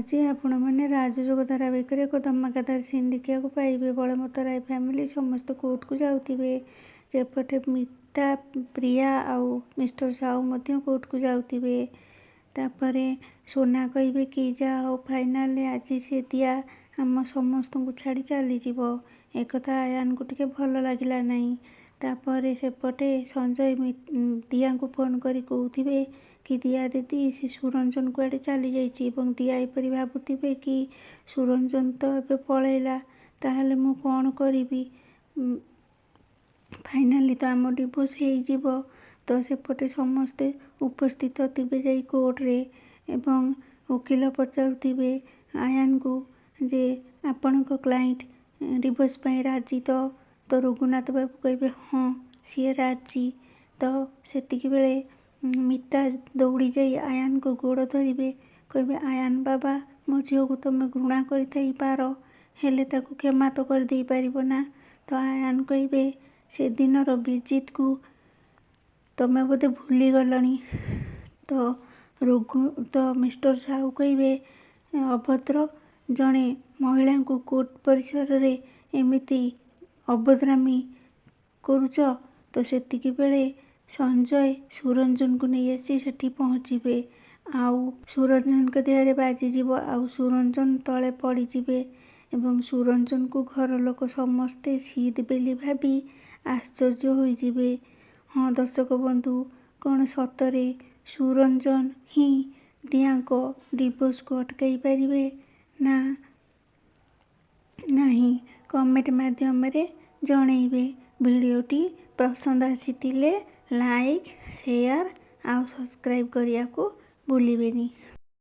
ଆଜି ଆପଣମାନେ ରାଜଯୋଗ ଧାରାବାହିକରେ ଏକ ଧମାକାଦାର ସିନ୍ ଦେଖିବାକୁ ପାଇବେ। ବଳବନ୍ତ ରାୟ ଫ୍ୟାମିଲି ସମସ୍ତେ କୋର୍ଟକୁ ଯାଉଥିବେ। ସେପଟେ ମିତା, ପ୍ରିୟା ଆଉ ମିଷ୍ଟର ସାହୁ ମଧ୍ୟ କୋର୍ଟକୁ ଯାଉଥିବେ। ତାପରେ ସୋନା କହିବେ କି ଯାହା ହଉ ଫାଇନାଲରେ ଆଜି ସେ ଦିଆ ଆମ ସମସ୍ତଙ୍କୁ ଛାଡ଼ି ଚାଲିଯିବ। ଏକଥା ଆୟାନକୁ ଟିକେ ଭଲ ଲାଗିଲା ନାହିଁ। ତାପରେ ସେପଟେ ସଞ୍ଜୟ ଦିଆଙ୍କୁ ଫୋନ୍ କରି କହୁଥିବେ କି ଦିଆ ଦିଦି ସେ ସୁରଞ୍ଜନ କୁଆଡ଼େ ଚାଲିଯାଇଛି ଏବଂ ଦିଆ ଏପରି ଭାବୁଥିବେ କି ସୁରଞ୍ଜନ ତ ଏବେ ପଳେଇଲା, ତାହେଲେ ମୁଁ କ'ଣ କରିବି? ଫାଇନାଲି ତ ଆମ ଡିଭୋର୍ସ ହେଇଯିବ। ତ ସେପଟେ ସମସ୍ତେ ଉପସ୍ଥିତ ଥିବେ ଯାଇ କୋର୍ଟରେ ଏବଂ ଓକିଲ ପଚାରୁଥିବେ ଆୟାନକୁ ଯେ ଆପଣଙ୍କ କ୍ଲାଇଣ୍ଟ ଡିଭୋର୍ସ ପାଇଁ ରାଜି ତ? ତ ରଘୁନାଥ ବାବୁ କହିବେ ହଁ ସିଏ ରାଜି। ତ ସେତିକିବେଳେ ମିତା ଦୌଡ଼ି ଯାଇ ଆୟାନଙ୍କ ଗୋଡ଼ ଧରିବେ, କହିବେ ଆୟାନ ବାବା ମୋ ଝିଅକୁ ତୁମେ ଘୃଣା କରିଥାଇପାର, ହେଲେ ତାକୁ କ୍ଷମା ତ କରିଦେଇ ପାରିବ ନା? ତ ଆୟାନ କହିବେ ସେଦିନର ବିଜିତକୁ ତୁମେ ବୋଧେ ଭୁଲିଗଲଣି। ତ ମିଷ୍ଟର ସାହୁ କହିବେ ଅଭଦ୍ର, ଜଣେ ମହିଳାଙ୍କୁ କୋର୍ଟ ପରିସରରେ ଏମିତି ଅଭଦ୍ରାମୀ କରୁଛ? ତ ସେତିକିବେଳେ ସଞ୍ଜୟ ସୁରଞ୍ଜନକୁ ନେଇ ଆସି ସେଠି ପହଞ୍ଚିବେ। ଆଉ ସୁରଞ୍ଜନଙ୍କ ଦେହରେ ବାଜିଯିବ ଆଉ ସୁରଞ୍ଜନ ତଳେ ପଡ଼ିଯିବେ ଏବଂ ସୁରଞ୍ଜନକୁ ଘର ଲୋକ ସମସ୍ତେ ସିଦ୍ ବୋଲି ଭାବି ଆଶ୍ଚର୍ଯ୍ୟ ହୋଇଯିବେ। ହଁ ଦର୍ଶକ ବନ୍ଧୁ, କ'ଣ ସତରେ ସୁରଞ୍ଜନ ହିଁ ଦିଆଙ୍କ ଡିଭୋର୍ସକୁ ଅଟକାଇ ପାରିବେ ନା ନାହିଁ? କମେଣ୍ଟ ମାଧ୍ୟମରେ ଜଣେଇବେ। ଭିଡ଼ିଓଟି ପସନ୍ଦ ଆସିଥିଲେ ଲାଇକ୍, ସେୟାର ଆଉ ସବସ୍କ୍ରାଇବ୍ କରିବାକୁ ଭୁଲିବେନି।